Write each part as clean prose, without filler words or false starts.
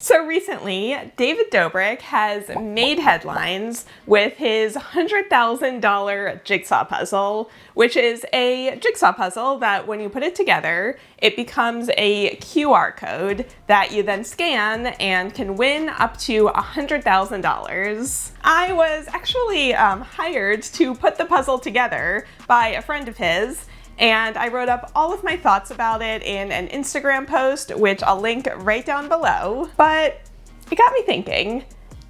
So recently, David Dobrik has made headlines with his $100,000 jigsaw puzzle, which is a jigsaw puzzle that when you put it together, it becomes a QR code that you then scan and can win up to $100,000. I was actually hired to put the puzzle together by a friend of his, and I wrote up all of my thoughts about it in an Instagram post, which I'll link right down below. But it got me thinking,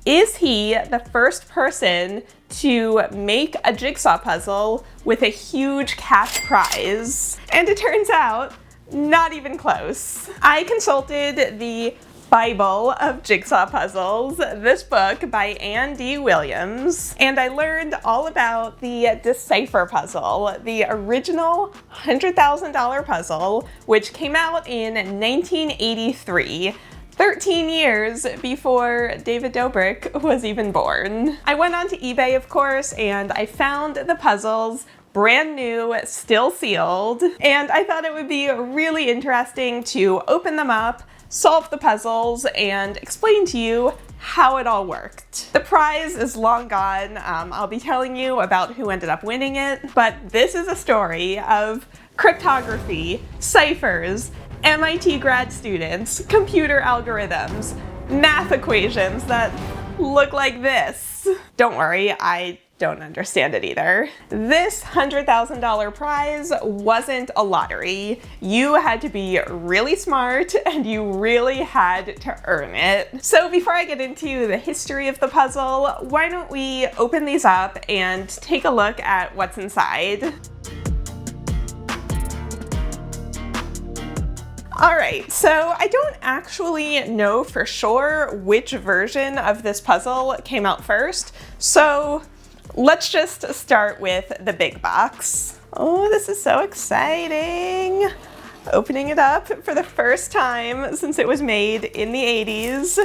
is he the first person to make a jigsaw puzzle with a huge cash prize? And it turns out, not even close. I consulted the Bible of Jigsaw Puzzles, this book by Ann D. Williams, and I learned all about the Decipher puzzle, the original $100,000 puzzle, which came out in 1983. 13 years before David Dobrik was even born. I went onto eBay, of course, and I found the puzzles brand new, still sealed, and I thought it would be really interesting to open them up, solve the puzzles, and explain to you how it all worked. The prize is long gone. I'll be telling you about who ended up winning it, but this is a story of cryptography, ciphers, MIT grad students, computer algorithms, math equations that look like this. Don't worry, I don't understand it either. This $100,000 prize wasn't a lottery. You had to be really smart and you really had to earn it. So before I get into the history of the puzzle, why don't we open these up and take a look at what's inside. All right, so I don't actually know for sure which version of this puzzle came out first, so let's just start with the big box. Oh, this is so exciting. Opening it up for the first time since it was made in the 80s.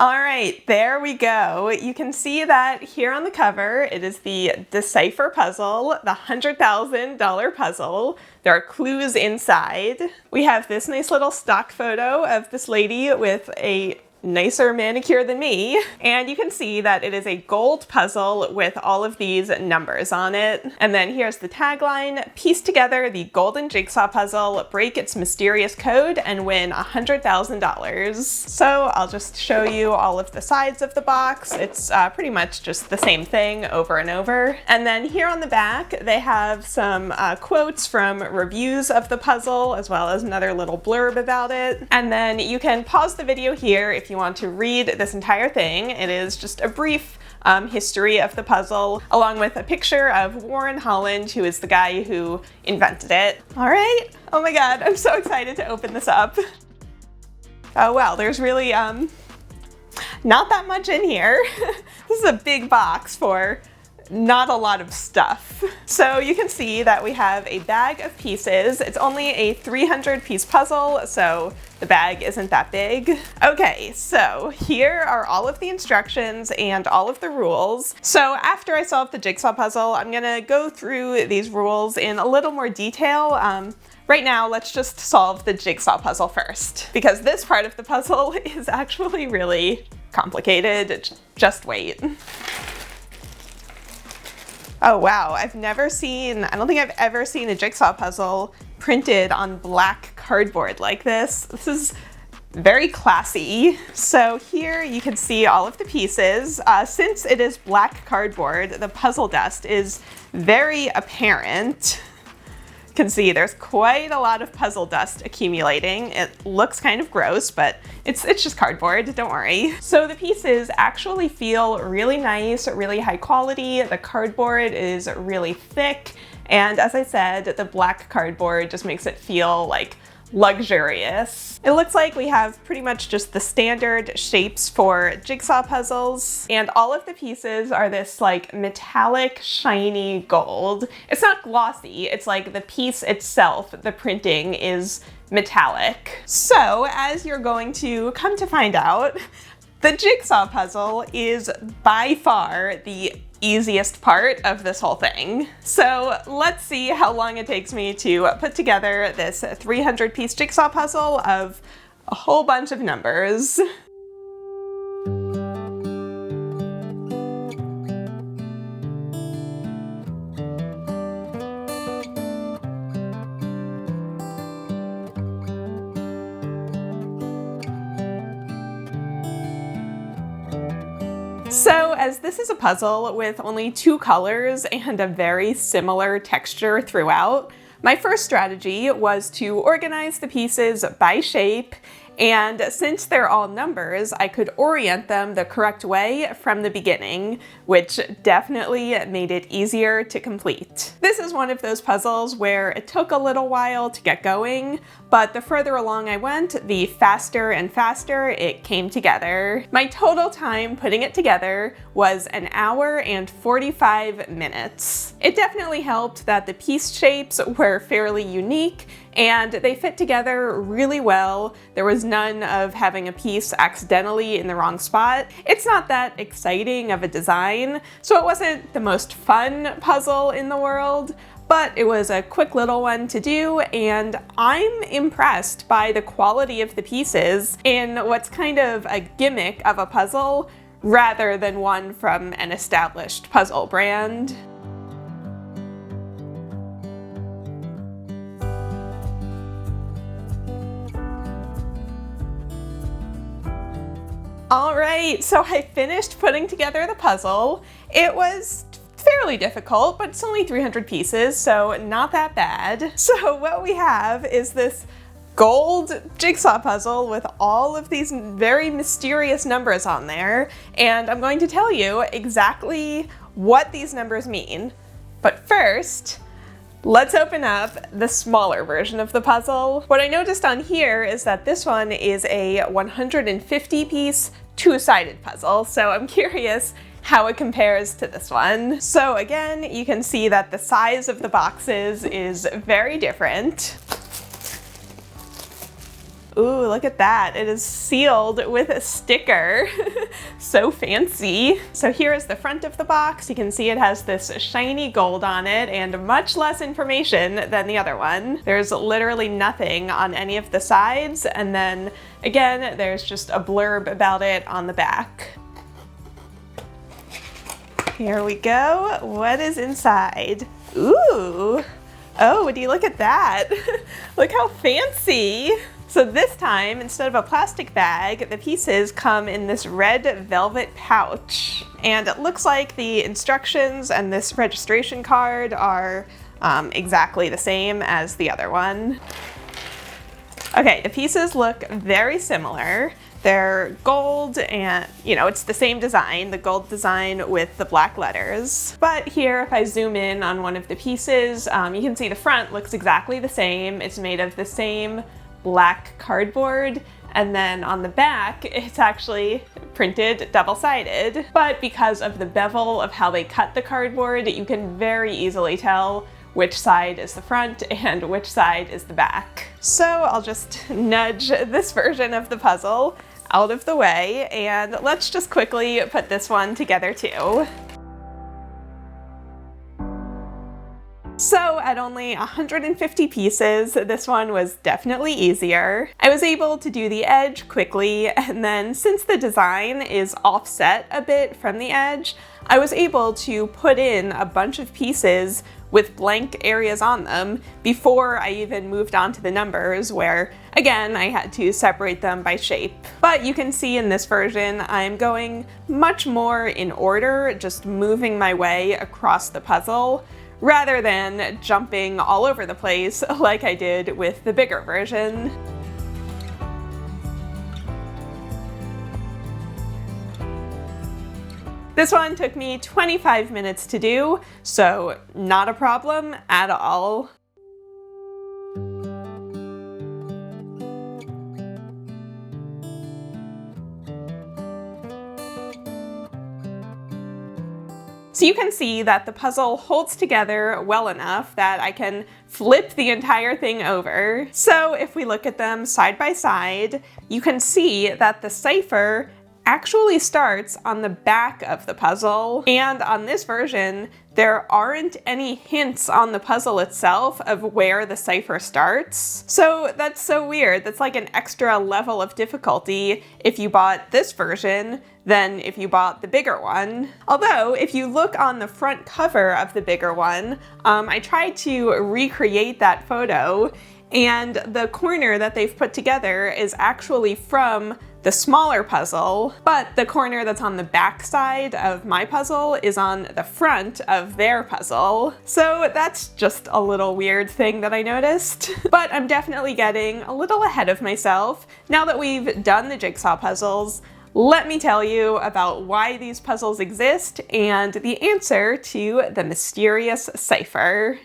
All right, there we go. You can see that here on the cover, it is the Decipher puzzle, the $100,000 puzzle. There are clues inside. We have this nice little stock photo of this lady with a nicer manicure than me, and you can see that it is a gold puzzle with all of these numbers on it. And then here's the tagline: piece together the golden jigsaw puzzle, break its mysterious code, and win $100,000. So I'll just show you all of the sides of the box. It's pretty much just the same thing over and over. And then here on the back, they have some quotes from reviews of the puzzle, as well as another little blurb about it. And then you can pause the video here if you want to read this entire thing. It is just a brief history of the puzzle, along with a picture of Warren Holland, who is the guy who invented it. All right, oh my God, I'm so excited to open this up. Oh wow, there's really not that much in here. This is a big box for not a lot of stuff. So you can see that we have a bag of pieces. It's only a 300 piece puzzle, so the bag isn't that big. Okay, so here are all of the instructions and all of the rules. So after I solve the jigsaw puzzle, I'm gonna go through these rules in a little more detail. Right now, let's just solve the jigsaw puzzle first, because this part of the puzzle is actually really complicated. Just wait. Oh wow, I don't think I've ever seen a jigsaw puzzle printed on black cardboard like this. This is very classy. So here you can see all of the pieces. Since it is black cardboard, the puzzle dust is very apparent. You can see there's quite a lot of puzzle dust accumulating. It looks kind of gross, but it's just cardboard, don't worry. So the pieces actually feel really nice, really high quality. The cardboard is really thick, and as I said, the black cardboard just makes it feel like luxurious. It looks like we have pretty much just the standard shapes for jigsaw puzzles, and all of the pieces are this like metallic shiny gold. It's not glossy, it's like the piece itself, the printing is metallic. So as you're going to come to find out, the jigsaw puzzle is by far the easiest part of this whole thing. So let's see how long it takes me to put together this 300-piece jigsaw puzzle of a whole bunch of numbers. So as this is a puzzle with only 2 colors and a very similar texture throughout, my first strategy was to organize the pieces by shape, and since they're all numbers, I could orient them the correct way from the beginning, which definitely made it easier to complete. This is one of those puzzles where it took a little while to get going, but the further along I went, the faster and faster it came together. My total time putting it together was 1 hour and 45 minutes. It definitely helped that the piece shapes were fairly unique and they fit together really well. There was none of having a piece accidentally in the wrong spot. It's not that exciting of a design, so it wasn't the most fun puzzle in the world, but it was a quick little one to do, and I'm impressed by the quality of the pieces in what's kind of a gimmick of a puzzle rather than one from an established puzzle brand. Alright, so I finished putting together the puzzle. It was fairly difficult, but it's only 300 pieces, so not that bad. So what we have is this gold jigsaw puzzle with all of these very mysterious numbers on there, and I'm going to tell you exactly what these numbers mean. But first, let's open up the smaller version of the puzzle. What I noticed on here is that this one is a 150-piece, 2-sided puzzle, so I'm curious how it compares to this one. So again, you can see that the size of the boxes is very different. Ooh, look at that. It is sealed with a sticker. So fancy. So here is the front of the box. You can see it has this shiny gold on it and much less information than the other one. There's literally nothing on any of the sides, and then again, there's just a blurb about it on the back. Here we go. What is inside? Ooh. Oh, would you look at that? Look how fancy. So this time, instead of a plastic bag, the pieces come in this red velvet pouch. And it looks like the instructions and this registration card are exactly the same as the other one. Okay, the pieces look very similar. They're gold and, it's the same design, the gold design with the black letters. But here, if I zoom in on one of the pieces, you can see the front looks exactly the same. It's made of the same black cardboard, and then on the back it's actually printed double-sided. But because of the bevel of how they cut the cardboard, you can very easily tell which side is the front and which side is the back. So I'll just nudge this version of the puzzle out of the way, and let's just quickly put this one together too. So at only 150 pieces, this one was definitely easier. I was able to do the edge quickly, and then since the design is offset a bit from the edge, I was able to put in a bunch of pieces with blank areas on them before I even moved on to the numbers, where again I had to separate them by shape. But you can see in this version I'm going much more in order, just moving my way across the puzzle, rather than jumping all over the place like I did with the bigger version. This one took me 25 minutes to do, so not a problem at all. So you can see that the puzzle holds together well enough that I can flip the entire thing over. So if we look at them side by side, you can see that the cipher actually starts on the back of the puzzle. And on this version, there aren't any hints on the puzzle itself of where the cipher starts. So that's so weird. That's like an extra level of difficulty if you bought this version than if you bought the bigger one. Although, if you look on the front cover of the bigger one, I tried to recreate that photo, and the corner that they've put together is actually from the smaller puzzle, but the corner that's on the back side of my puzzle is on the front of their puzzle. So that's just a little weird thing that I noticed. But I'm definitely getting a little ahead of myself. Now that we've done the jigsaw puzzles, let me tell you about why these puzzles exist and the answer to the mysterious cipher.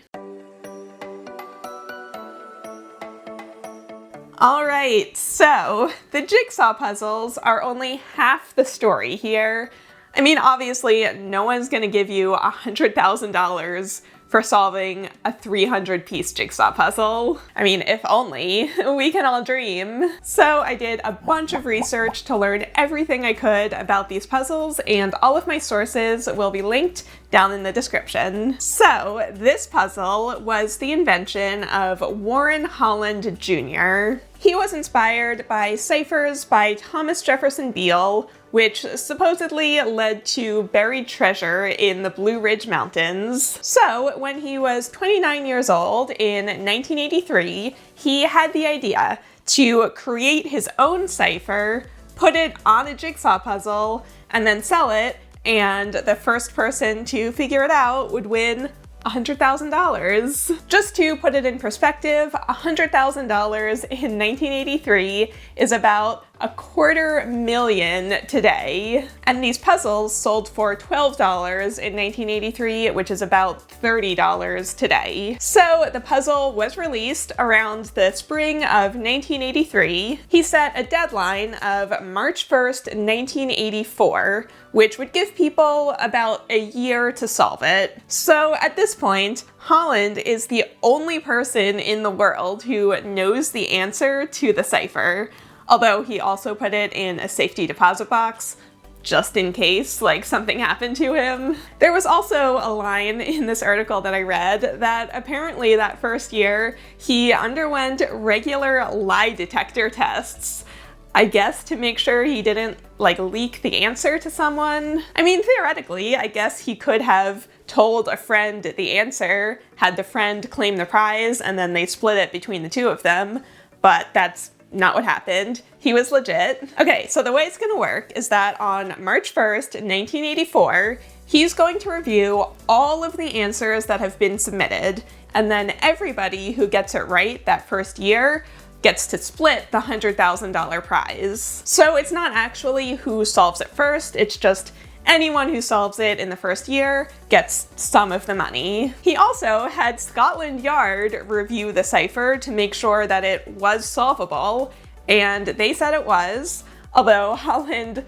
Alright, so the jigsaw puzzles are only half the story here. I mean, obviously, no one's gonna give you $100,000 for solving a 300-piece jigsaw puzzle. I mean, if only. We can all dream. So I did a bunch of research to learn everything I could about these puzzles, and all of my sources will be linked down in the description. So this puzzle was the invention of Warren Holland Jr. He was inspired by ciphers by Thomas Jefferson Beale, which supposedly led to buried treasure in the Blue Ridge Mountains. So when he was 29 years old in 1983, he had the idea to create his own cipher, put it on a jigsaw puzzle, and then sell it, and the first person to figure it out would win $100,000. Just to put it in perspective, $100,000 in 1983 is about $250,000 today. And these puzzles sold for $12 in 1983, which is about $30 today. So the puzzle was released around the spring of 1983. He set a deadline of March 1st, 1984, which would give people about a year to solve it. So at this point, Holland is the only person in the world who knows the answer to the cipher, although he also put it in a safety deposit box, just in case, like, something happened to him. There was also a line in this article that I read that apparently that first year he underwent regular lie detector tests, I guess to make sure he didn't, like, leak the answer to someone. I mean, theoretically, I guess he could have told a friend the answer, had the friend claim the prize, and then they split it between the two of them, but that's not what happened. He was legit. Okay, so the way it's gonna work is that on March 1st, 1984, he's going to review all of the answers that have been submitted, and then everybody who gets it right that first year gets to split the $100,000 prize. So it's not actually who solves it first, it's just anyone who solves it in the first year gets some of the money. He also had Scotland Yard review the cipher to make sure that it was solvable, and they said it was, although Holland,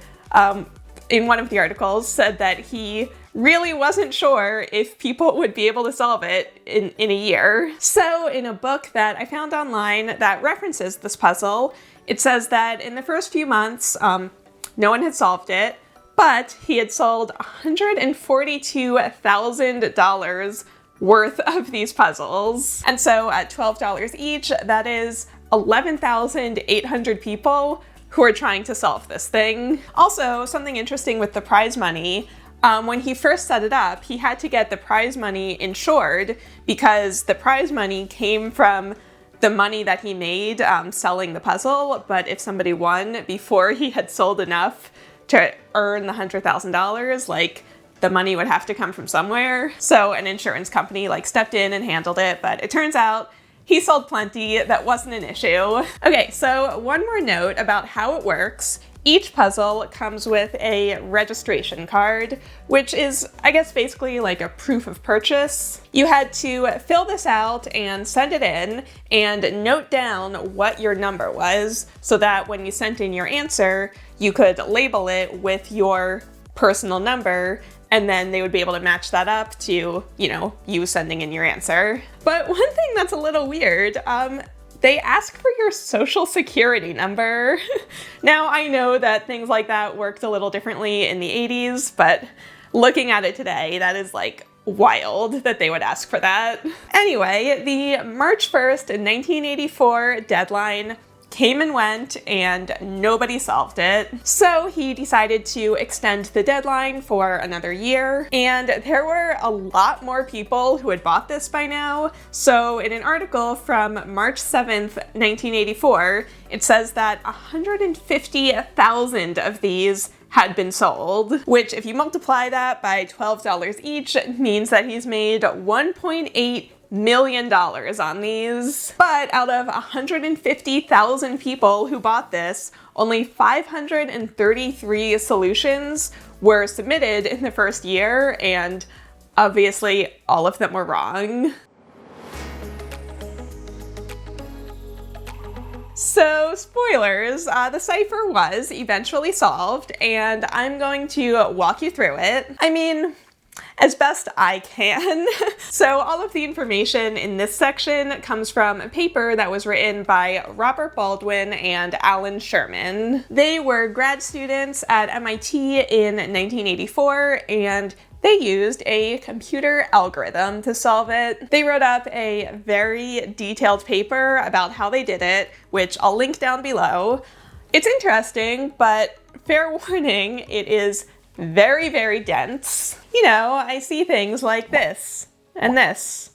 in one of the articles, said that he really wasn't sure if people would be able to solve it in a year. So in a book that I found online that references this puzzle, it says that in the first few months, no one had solved it, but he had sold $142,000 worth of these puzzles. And so at $12 each, that is 11,800 people who are trying to solve this thing. Also, something interesting with the prize money, when he first set it up, he had to get the prize money insured because the prize money came from the money that he made selling the puzzle, but if somebody won before he had sold enough to earn the $100,000, like, the money would have to come from somewhere. So an insurance company stepped in and handled it, but it turns out he sold plenty. That wasn't an issue. Okay, so one more note about how it works. Each puzzle comes with a registration card, which is, I guess, basically like a proof of purchase. You had to fill this out and send it in and note down what your number was so that when you sent in your answer, you could label it with your personal number, and then they would be able to match that up to, you sending in your answer. But one thing that's a little weird, they ask for your social security number. Now, I know that things like that worked a little differently in the 80s, but looking at it today, that is like wild that they would ask for that. Anyway, the March 1st, 1984 deadline came and went and nobody solved it. So he decided to extend the deadline for another year, and there were a lot more people who had bought this by now. So in an article from March 7th, 1984, it says that 150,000 of these had been sold, which if you multiply that by $12 each means that he's made $1.8 million on these. But out of 150,000 people who bought this, only 533 solutions were submitted in the first year, and obviously all of them were wrong. So, spoilers, the cipher was eventually solved, and I'm going to walk you through it. I mean, as best I can. So all of the information in this section comes from a paper that was written by Robert Baldwin and Alan Sherman. They were grad students at MIT in 1984, and they used a computer algorithm to solve it. They wrote up a very detailed paper about how they did it, which I'll link down below. It's interesting, but fair warning, it is very, very dense. You know, I see things like this, and this,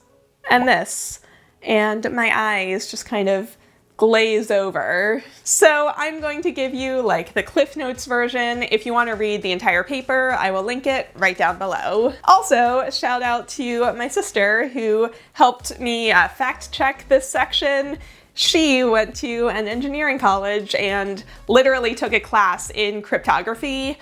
and this, and my eyes just kind of glaze over. So I'm going to give you like the Cliff Notes version. If you want to read the entire paper, I will link it right down below. Also, shout out to my sister who helped me fact check this section. She went to an engineering college and literally took a class in cryptography.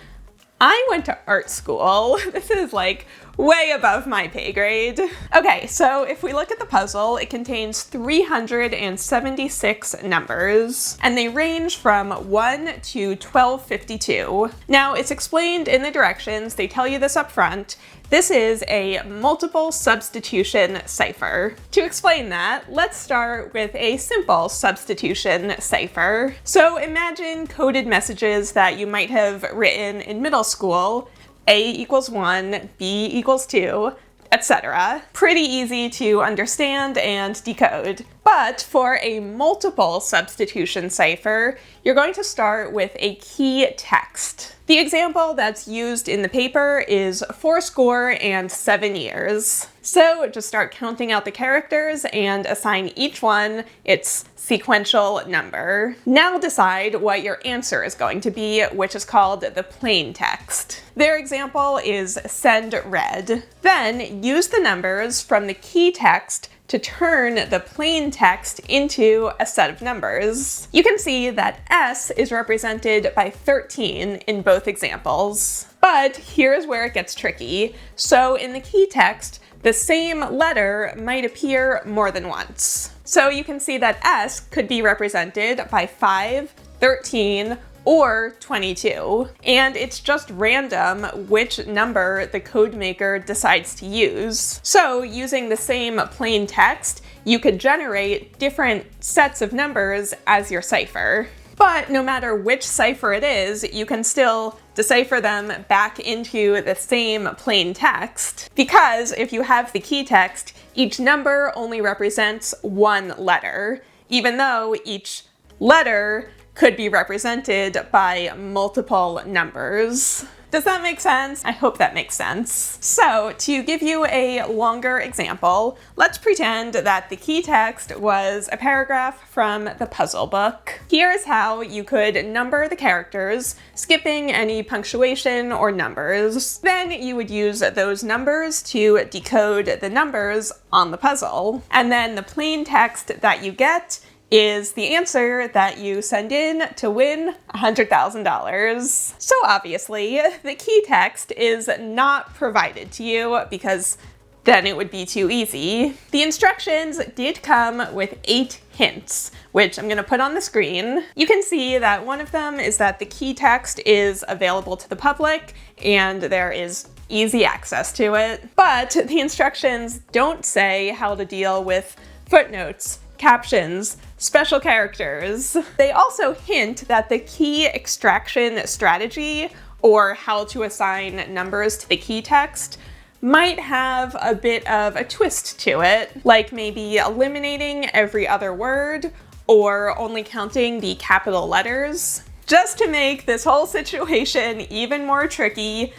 I went to art school. This is like way above my pay grade. Okay, so if we look at the puzzle, it contains 376 numbers, and they range from 1 to 1252. Now, it's explained in the directions. They tell you this up front. This is a multiple substitution cipher. To explain that, let's start with a simple substitution cipher. So imagine coded messages that you might have written in middle school. A equals 1, B equals 2, etc. Pretty easy to understand and decode. But for a multiple substitution cipher, you're going to start with a key text. The example that's used in the paper is 7 years. So just start counting out the characters and assign each one its sequential number. Now decide what your answer is going to be, which is called the plain text. Their example is send red. Then use the numbers from the key text to turn the plain text into a set of numbers. You can see that S is represented by 13 in both examples. But here's where it gets tricky. So in the key text, the same letter might appear more than once. So you can see that S could be represented by 5, 13, or 22. And it's just random which number the code maker decides to use. So using the same plain text, you could generate different sets of numbers as your cipher. But no matter which cipher it is, you can still decipher them back into the same plain text, because if you have the key text, each number only represents one letter, even though each letter could be represented by multiple numbers. Does that make sense? I hope that makes sense. So to give you a longer example, let's pretend that the key text was a paragraph from the puzzle book. Here's how you could number the characters, skipping any punctuation or numbers. Then you would use those numbers to decode the numbers on the puzzle. And then the plain text that you get is the answer that you send in to win $100,000. So obviously, the key text is not provided to you because then it would be too easy. The instructions did come with 8 hints, which I'm gonna put on the screen. You can see that one of them is that the key text is available to the public and there is easy access to it. But the instructions don't say how to deal with footnotes, captions, special characters. They also hint that the key extraction strategy, or how to assign numbers to the key text, might have a bit of a twist to it, like maybe eliminating every other word or only counting the capital letters. Just to make this whole situation even more tricky,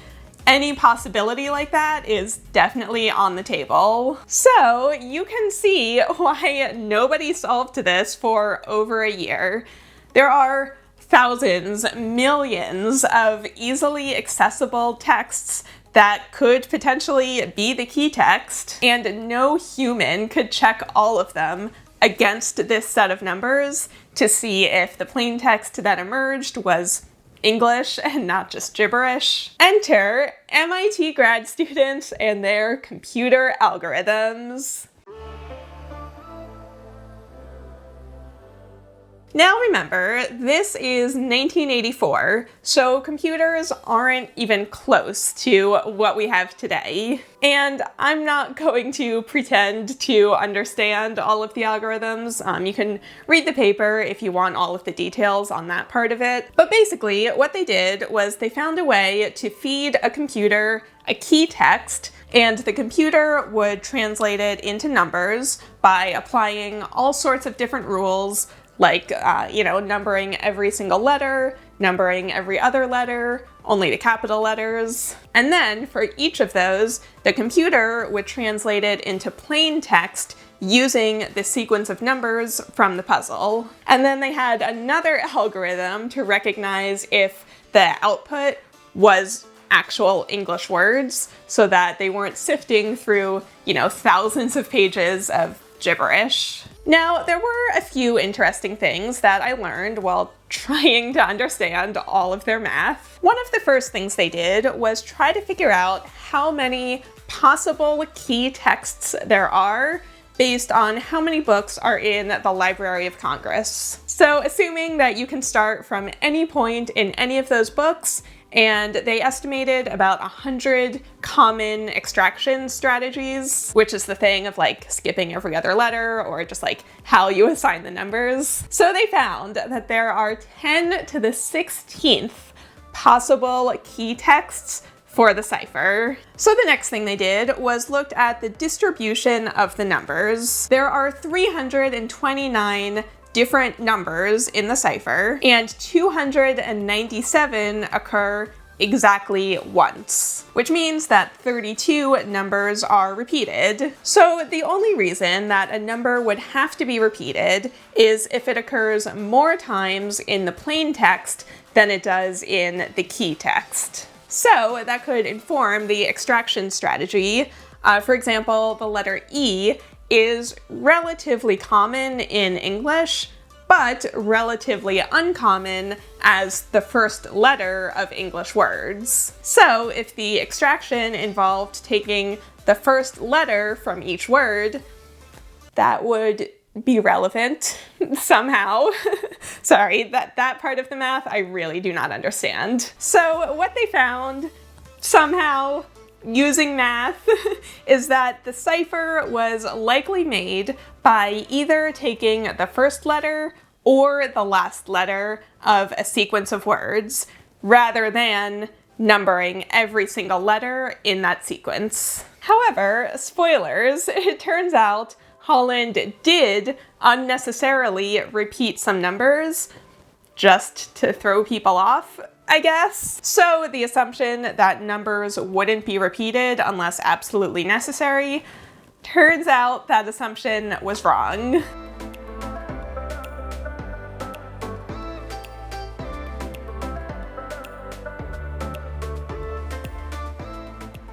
any possibility like that is definitely on the table. So you can see why nobody solved this for over a year. There are thousands, millions of easily accessible texts that could potentially be the key text, and no human could check all of them against this set of numbers to see if the plain text that emerged was English and not just gibberish. Enter MIT grad students and their computer algorithms. Now remember, this is 1984, so computers aren't even close to what we have today. And I'm not going to pretend to understand all of the algorithms. You can read the paper if you want all of the details on that part of it. But basically, what they did was they found a way to feed a computer a key text, and the computer would translate it into numbers by applying all sorts of different rules, like, numbering every single letter, numbering every other letter, only the capital letters. And then for each of those, the computer would translate it into plain text using the sequence of numbers from the puzzle. And then they had another algorithm to recognize if the output was actual English words, so that they weren't sifting through, thousands of pages of gibberish. Now, there were a few interesting things that I learned while trying to understand all of their math. One of the first things they did was try to figure out how many possible key texts there are based on how many books are in the Library of Congress. So assuming that you can start from any point in any of those books, and they estimated about 100 common extraction strategies, which is the thing of skipping every other letter or just how you assign the numbers. So they found that there are 10 to the 16th possible key texts for the cipher. So the next thing they did was looked at the distribution of the numbers. There are 329 different numbers in the cipher, and 297 occur exactly once, which means that 32 numbers are repeated. So the only reason that a number would have to be repeated is if it occurs more times in the plain text than it does in the key text. So that could inform the extraction strategy. For example, the letter E is relatively common in English, but relatively uncommon as the first letter of English words. So if the extraction involved taking the first letter from each word, that would be relevant somehow. Sorry, that part of the math I really do not understand. So what they found, somehow, using math, is that the cipher was likely made by either taking the first letter or the last letter of a sequence of words, rather than numbering every single letter in that sequence. However, spoilers, it turns out Holland did unnecessarily repeat some numbers just to throw people off, I guess. So the assumption that numbers wouldn't be repeated unless absolutely necessary, turns out that assumption was wrong.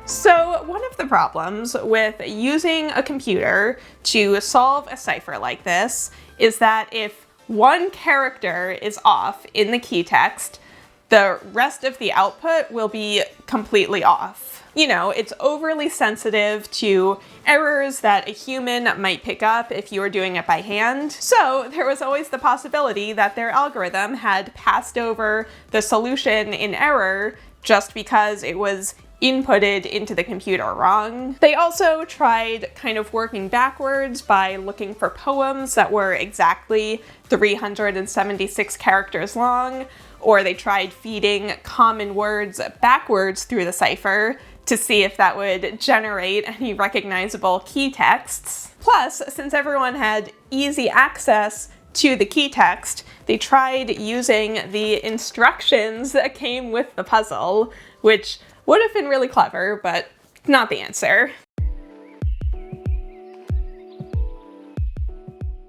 So one of the problems with using a computer to solve a cipher like this is that if one character is off in the key text, the rest of the output will be completely off. It's overly sensitive to errors that a human might pick up if you were doing it by hand. So there was always the possibility that their algorithm had passed over the solution in error just because it was inputted into the computer wrong. They also tried kind of working backwards by looking for poems that were exactly 376 characters long, or they tried feeding common words backwards through the cipher to see if that would generate any recognizable key texts. Plus, since everyone had easy access to the key text, they tried using the instructions that came with the puzzle, which would have been really clever, but not the answer.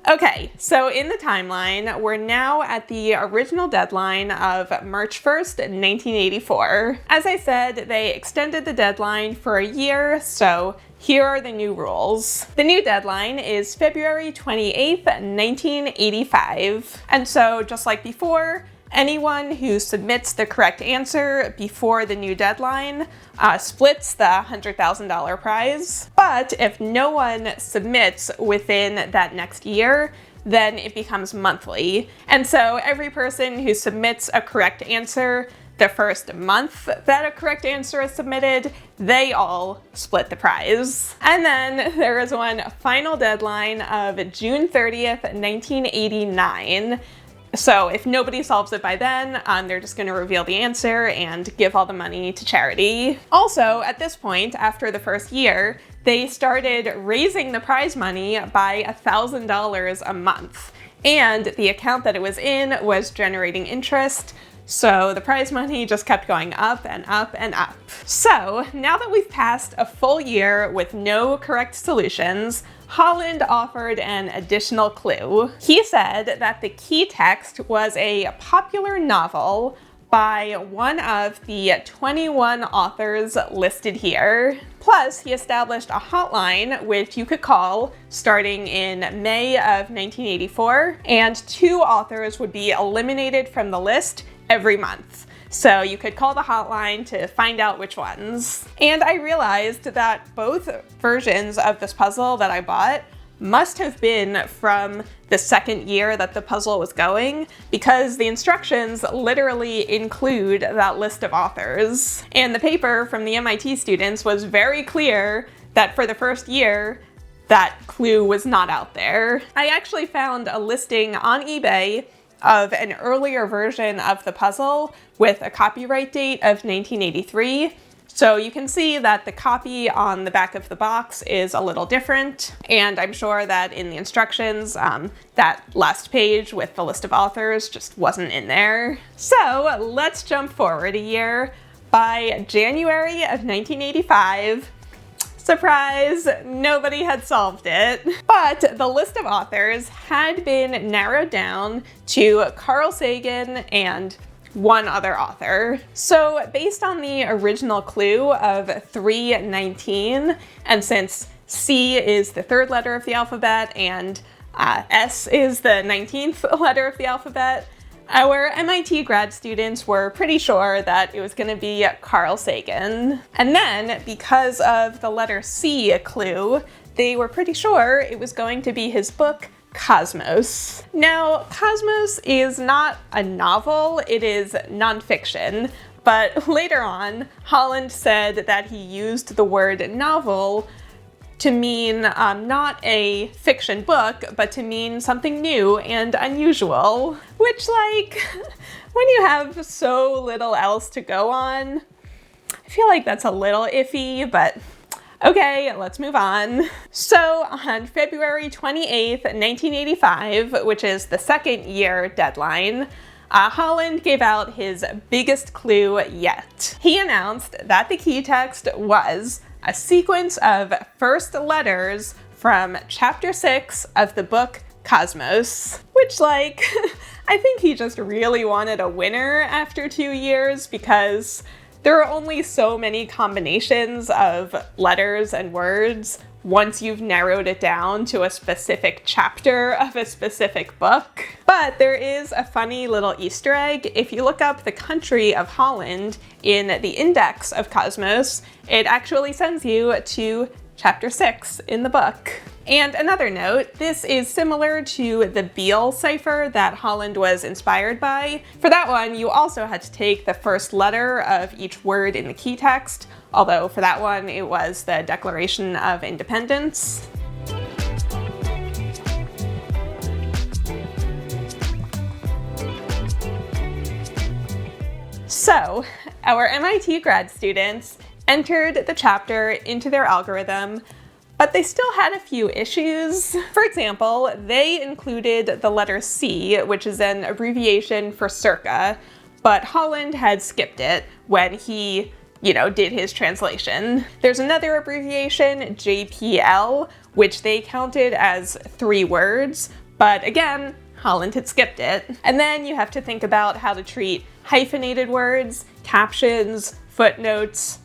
Okay, so in the timeline, we're now at the original deadline of March 1st, 1984. As I said, they extended the deadline for a year, so here are the new rules. The new deadline is February 28th, 1985. And so, just like before, anyone who submits the correct answer before the new deadline splits the $100,000 prize. But if no one submits within that next year, then it becomes monthly. And so every person who submits a correct answer the first month that a correct answer is submitted, they all split the prize. And then there is one final deadline of June 30th, 1989. So if nobody solves it by then, they're just going to reveal the answer and give all the money to charity. Also, at this point, after the first year, they started raising the prize money by $1,000 a month. And the account that it was in was generating interest, so the prize money just kept going up and up and up. So now that we've passed a full year with no correct solutions, Holland offered an additional clue. He said that the key text was a popular novel by one of the 21 authors listed here. Plus, he established a hotline which you could call starting in May of 1984, and 2 authors would be eliminated from the list every month. So you could call the hotline to find out which ones. And I realized that both versions of this puzzle that I bought must have been from the second year that the puzzle was going, because the instructions literally include that list of authors. And the paper from the MIT students was very clear that for the first year, that clue was not out there. I actually found a listing on eBay of an earlier version of the puzzle with a copyright date of 1983. So you can see that the copy on the back of the box is a little different, and I'm sure that in the instructions, that last page with the list of authors just wasn't in there. So let's jump forward a year. By January of 1985, surprise, nobody had solved it. But the list of authors had been narrowed down to Carl Sagan and one other author. So based on the original clue of 319, and since C is the 3rd letter of the alphabet and S is the 19th letter of the alphabet, our MIT grad students were pretty sure that it was going to be Carl Sagan. And then, because of the letter C clue, they were pretty sure it was going to be his book, Cosmos. Now, Cosmos is not a novel, it is nonfiction, but later on, Holland said that he used the word novel to mean not a fiction book, but to mean something new and unusual. Which, like, when you have so little else to go on, I feel like that's a little iffy, but okay, let's move on. So on February 28th, 1985, which is the second year deadline, Holland gave out his biggest clue yet. He announced that the key text was a sequence of first letters from chapter 6 of the book Cosmos, which, like, I think he just really wanted a winner after 2 years, because there are only so many combinations of letters and words once you've narrowed it down to a specific chapter of a specific book. But there is a funny little Easter egg. If you look up the country of Holland in the index of Cosmos, it actually sends you to chapter 6 in the book. And another note, this is similar to the Beale cipher that Holland was inspired by. For that one, you also had to take the first letter of each word in the key text, although for that one, it was the Declaration of Independence. So, our MIT grad students entered the chapter into their algorithm, but they still had a few issues. For example, they included the letter C, which is an abbreviation for circa, but Holland had skipped it when he, did his translation. There's another abbreviation, JPL, which they counted as 3 words, but again, Holland had skipped it. And then you have to think about how to treat hyphenated words, captions, footnotes,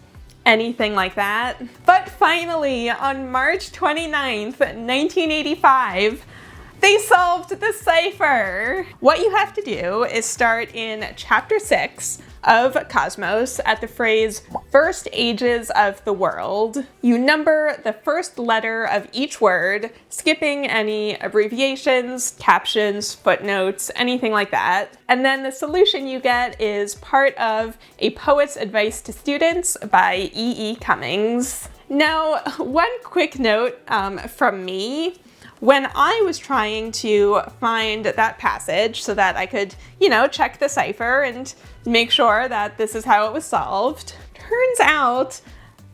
anything like that. But finally, on March 29th, 1985, they solved the cipher. What you have to do is start in chapter 6 of Cosmos at the phrase, first ages of the world. You number the first letter of each word, skipping any abbreviations, captions, footnotes, anything like that. And then the solution you get is part of A Poet's Advice to Students by E.E. Cummings. Now, one quick note from me. When I was trying to find that passage so that I could, check the cipher and make sure that this is how it was solved, turns out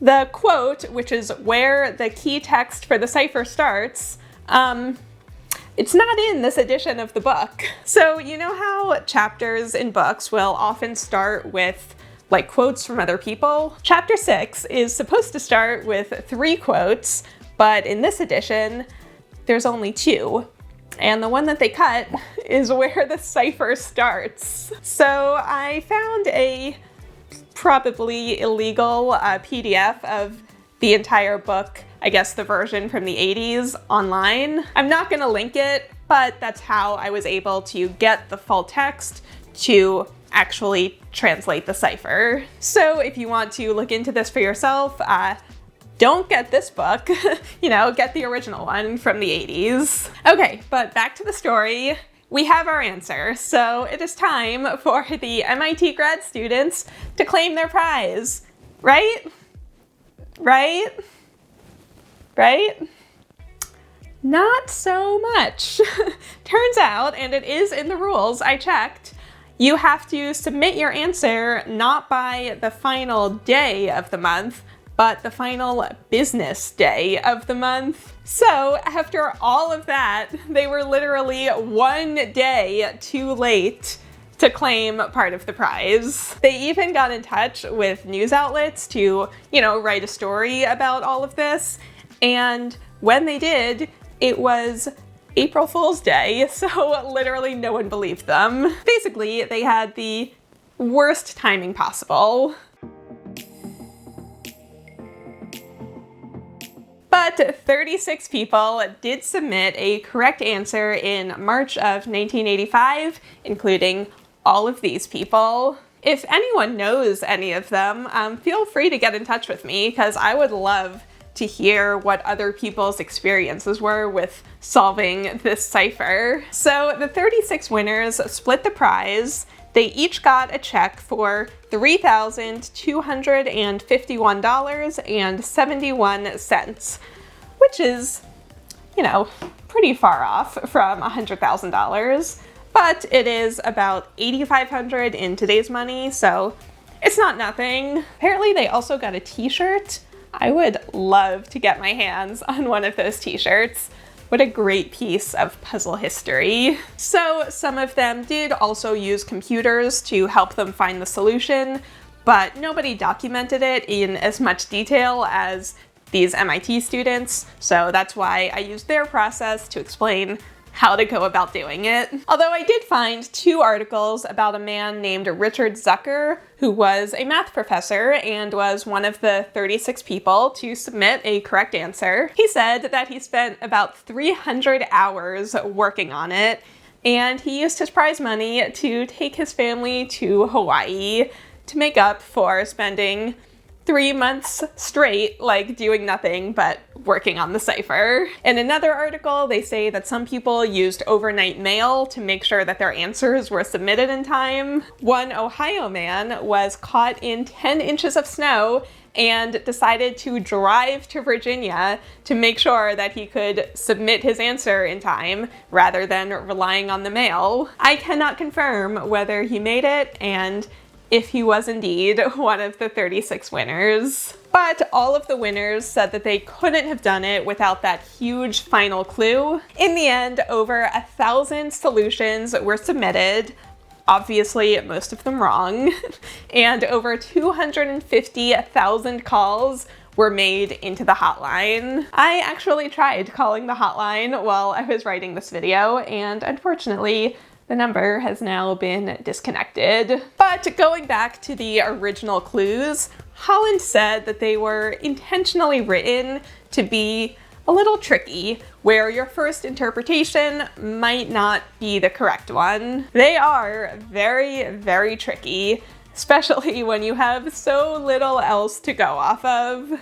the quote, which is where the key text for the cipher starts, it's not in this edition of the book. So you know how chapters in books will often start with quotes from other people? Chapter 6 is supposed to start with 3 quotes, but in this edition, there's only 2. And the one that they cut is where the cipher starts. So I found a probably illegal PDF of the entire book, I guess the version from the 80s, online. I'm not gonna link it, but that's how I was able to get the full text to actually translate the cipher. So if you want to look into this for yourself, don't get this book, get the original one from the 80s. Okay, but back to the story. We have our answer, so it is time for the MIT grad students to claim their prize. Right? Right? Right? Not so much. Turns out, and it is in the rules, I checked, you have to submit your answer not by the final day of the month, but the final business day of the month. So after all of that, they were literally 1 day too late to claim part of the prize. They even got in touch with news outlets to, write a story about all of this. And when they did, it was April Fool's Day, so literally no one believed them. Basically, they had the worst timing possible. But 36 people did submit a correct answer in March of 1985, including all of these people. If anyone knows any of them, feel free to get in touch with me, because I would love to hear what other people's experiences were with solving this cipher. So the 36 winners split the prize. They each got a check for $3,251.71, which is, pretty far off from $100,000, but it is about $8,500 in today's money, so it's not nothing. Apparently they also got a t-shirt. I would love to get my hands on one of those t-shirts. What a great piece of puzzle history. So some of them did also use computers to help them find the solution, but nobody documented it in as much detail as these MIT students. So that's why I used their process to explain how to go about doing it. Although I did find 2 articles about a man named Richard Zucker, who was a math professor and was one of the 36 people to submit a correct answer. He said that he spent about 300 hours working on it, and he used his prize money to take his family to Hawaii to make up for spending 3 months straight, like doing nothing but working on the cipher. In another article, they say that some people used overnight mail to make sure that their answers were submitted in time. One Ohio man was caught in 10 inches of snow and decided to drive to Virginia to make sure that he could submit his answer in time rather than relying on the mail. I cannot confirm whether he made it and if he was indeed one of the 36 winners. But all of the winners said that they couldn't have done it without that huge final clue. In the end, over 1,000 solutions were submitted, obviously most of them wrong, and over 250,000 calls were made into the hotline. I actually tried calling the hotline while I was writing this video, and unfortunately, the number has now been disconnected. But going back to the original clues, Holland said that they were intentionally written to be a little tricky, where your first interpretation might not be the correct one. They are very, very tricky, especially when you have so little else to go off of.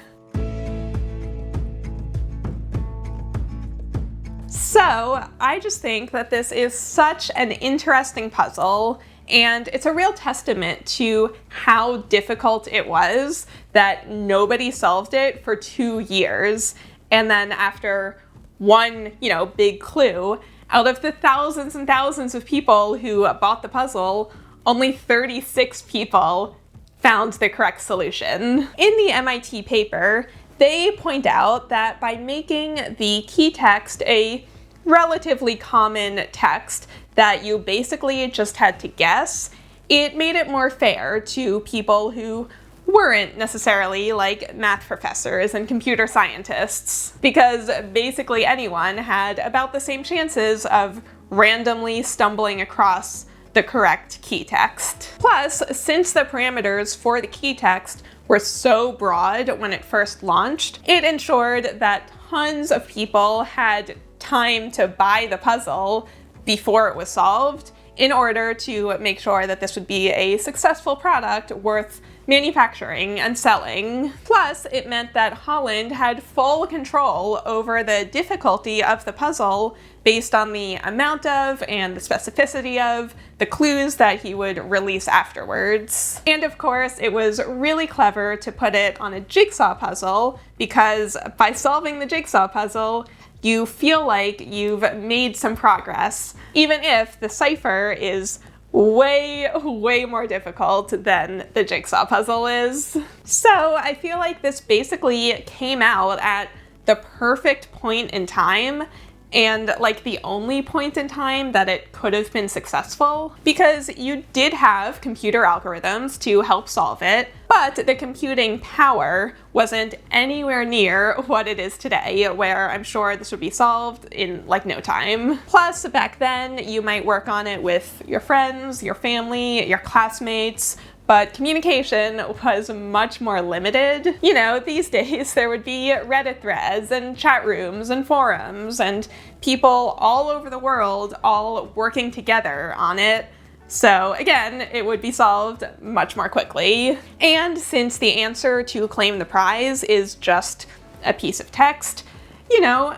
So I just think that this is such an interesting puzzle, and it's a real testament to how difficult it was that nobody solved it for 2 years. And then after one, big clue, out of the thousands and thousands of people who bought the puzzle, only 36 people found the correct solution. In the MIT paper, they point out that by making the key text a relatively common text that you basically just had to guess, it made it more fair to people who weren't necessarily like math professors and computer scientists, because basically anyone had about the same chances of randomly stumbling across the correct key text. Plus, since the parameters for the key text were so broad when it first launched, it ensured that tons of people had time to buy the puzzle before it was solved in order to make sure that this would be a successful product worth manufacturing and selling. Plus, it meant that Holland had full control over the difficulty of the puzzle based on the amount of and the specificity of the clues that he would release afterwards. And of course, it was really clever to put it on a jigsaw puzzle, because by solving the jigsaw puzzle, you feel like you've made some progress, even if the cipher is way, way more difficult than the jigsaw puzzle is. So I feel like this basically came out at the perfect point in time, and like the only point in time that it could have been successful, because you did have computer algorithms to help solve it, but the computing power wasn't anywhere near what it is today, where I'm sure this would be solved in like no time. Plus, back then, you might work on it with your friends, your family, your classmates, but communication was much more limited. These days there would be Reddit threads and chat rooms and forums and people all over the world all working together on it. So again, it would be solved much more quickly. And since the answer to claim the prize is just a piece of text,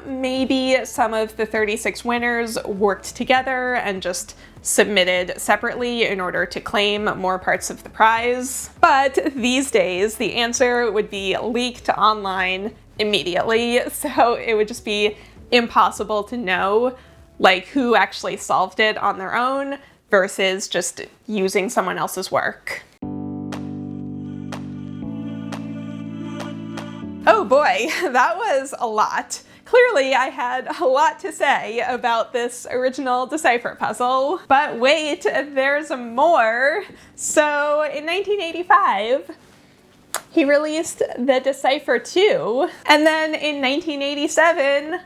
maybe some of the 36 winners worked together and just submitted separately in order to claim more parts of the prize. But these days, the answer would be leaked online immediately, so it would just be impossible to know who actually solved it on their own versus just using someone else's work. Oh boy, that was a lot. Clearly, I had a lot to say about this original Decipher puzzle. But wait, there's more. So in 1985, he released the Decipher 2. And then in 1987,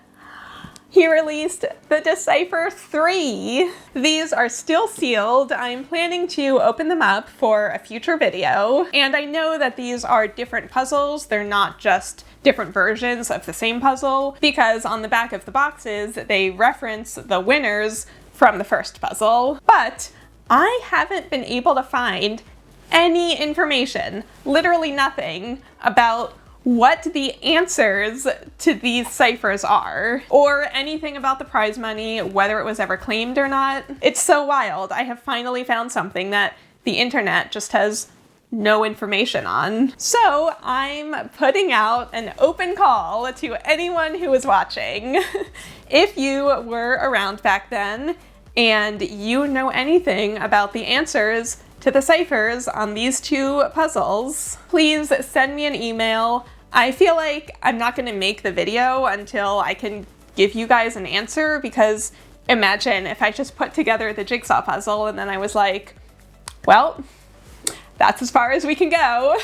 he released the Decipher 3. These are still sealed. I'm planning to open them up for a future video. And I know that these are different puzzles. They're not just different versions of the same puzzle, because on the back of the boxes, they reference the winners from the first puzzle. But I haven't been able to find any information, literally nothing, about what the answers to these ciphers are, or anything about the prize money, whether it was ever claimed or not. It's so wild. I have finally found something that the internet just has no information on. So I'm putting out an open call to anyone who is watching. If you were around back then and you know anything about the answers to the ciphers on these two puzzles, please send me an email. I feel like I'm not going to make the video until I can give you guys an answer, because imagine if I just put together the jigsaw puzzle and then I was like, well, that's as far as we can go.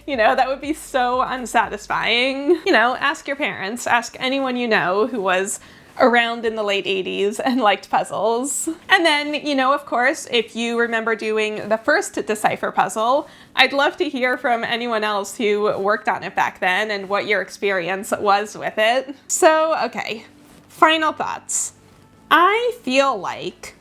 You know, that would be so unsatisfying. You know, ask your parents, ask anyone you know who was around in the late 80s and liked puzzles. And then, you know, of course, if you remember doing the first Decipher puzzle, I'd love to hear from anyone else who worked on it back then and what your experience was with it. So, okay, final thoughts. I feel like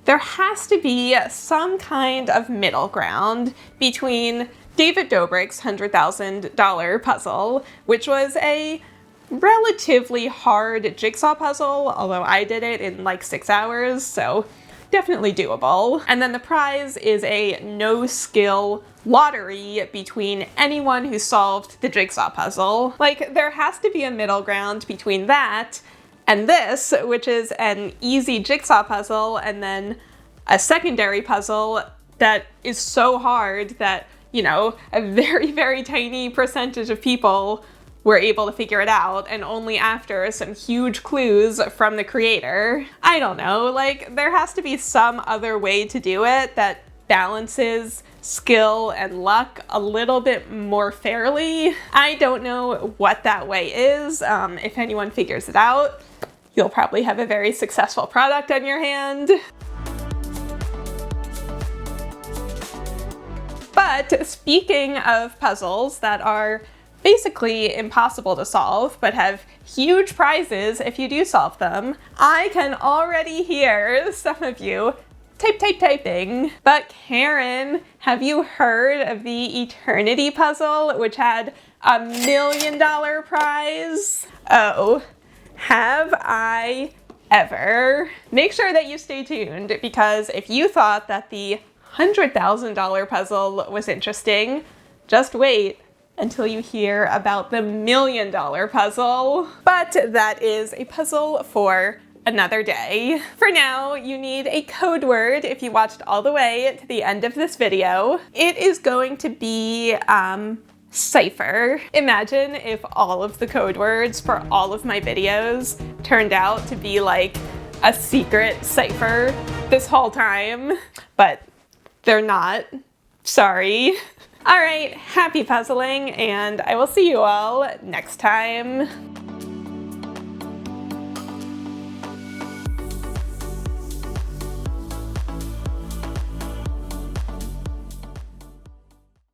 there has to be some kind of middle ground between David Dobrik's $100,000 puzzle, which was a relatively hard jigsaw puzzle, although I did it in like 6 hours, so definitely doable. And then the prize is a no-skill lottery between anyone who solved the jigsaw puzzle. Like, there has to be a middle ground between that and this, which is an easy jigsaw puzzle, and then a secondary puzzle that is so hard that, you know, a very, very tiny percentage of people were able to figure it out, and only after some huge clues from the creator. I don't know, like, there has to be some other way to do it that balances skill and luck a little bit more fairly. I don't know what that way is. If anyone figures it out, you'll probably have a very successful product on your hand. But speaking of puzzles that are basically impossible to solve, but have huge prizes if you do solve them, I can already hear some of you typing. But Karen, have you heard of the Eternity puzzle, which had $1 million prize? Oh, have I ever? Make sure that you stay tuned, because if you thought that the $100,000 puzzle was interesting, just wait until you hear about the $1 million puzzle. But that is a puzzle for another day. For now, you need a code word if you watched all the way to the end of this video. It is going to be cipher. Imagine if all of the code words for all of my videos turned out to be like a secret cipher this whole time, but they're not. Sorry. All right, happy puzzling, and I will see you all next time.